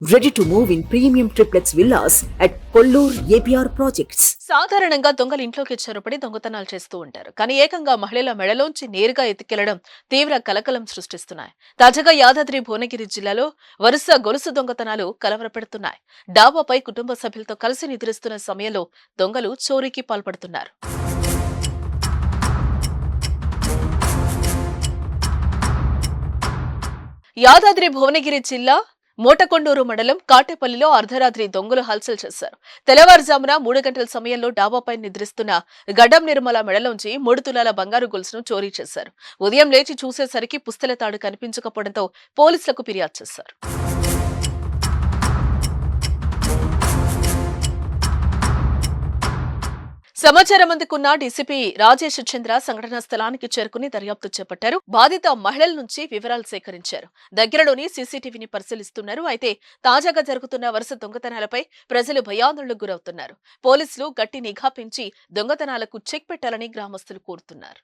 Ready to move in premium triplex villas at Kollur APR Projects. సాధారణంగా దొంగలు ఇంట్లోకి చొరబడి దొంగతనాలు చేస్తూ ఉంటారు. కానీ ఏకంగా మహిళల మెడలోంచి నేరుగా ఎత్తుకెళ్లడం తీవ్ర కలకలం సృష్టిస్తున్నాయి. తాజాగా యాదాద్రి భువనగిరి జిల్లాలో వరుస గొలుసు దొంగతనాలు కలవరపెడుతున్నాయి. డాబాపై కుటుంబ సభ్యులతో కలిసి నిద్రిస్తున్న సమయంలో దొంగలు చోరీకి పాల్పడుతున్నారు. యాదాద్రి భువనగిరి జిల్లా మోటకొండూరు మండలం కాటేపల్లిలో అర్ధరాత్రి దొంగలు హల్చల్ చేశారు. తెల్లవారుజామున 3 గంటల సమయంలో డాబాపై నిద్రిస్తున్న గడ్డం నిర్మల మెడలోంచి 3 తులాల బంగారు గొలుసును చోరీ చేశారు. ఉదయం లేచి చూసేసరికి పుస్తెల తాడు కనిపించకపోవడంతో పోలీసులకు ఫిర్యాదు చేశారు. సమాచారం అందుకున్న డీసీపీ రాజేష్ చంద్ర సంఘటనా స్థలానికి చేరుకుని దర్యాప్తు చేపట్టారు. బాధిత మహిళల నుంచి వివరాలు సేకరించారు. దగ్గరలోని సీసీటీవీని పరిశీలిస్తున్నారు. అయితే తాజాగా జరుగుతున్న వరుస దొంగతనాలపై ప్రజలు భయాందోళనకు గురవుతున్నారు. పోలీసులు గట్టి నిఘా పెంచి దొంగతనాలకు చెక్ పెట్టాలని గ్రామస్తులు కోరుతున్నారు.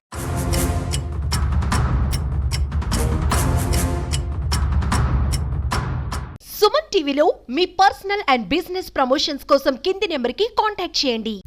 సుమన్ టీవీలో మీ పర్సనల్ అండ్ బిజినెస్ ప్రమోషన్స్ కోసం కింది నెంబర్కి కాంటాక్ట్ చేయండి.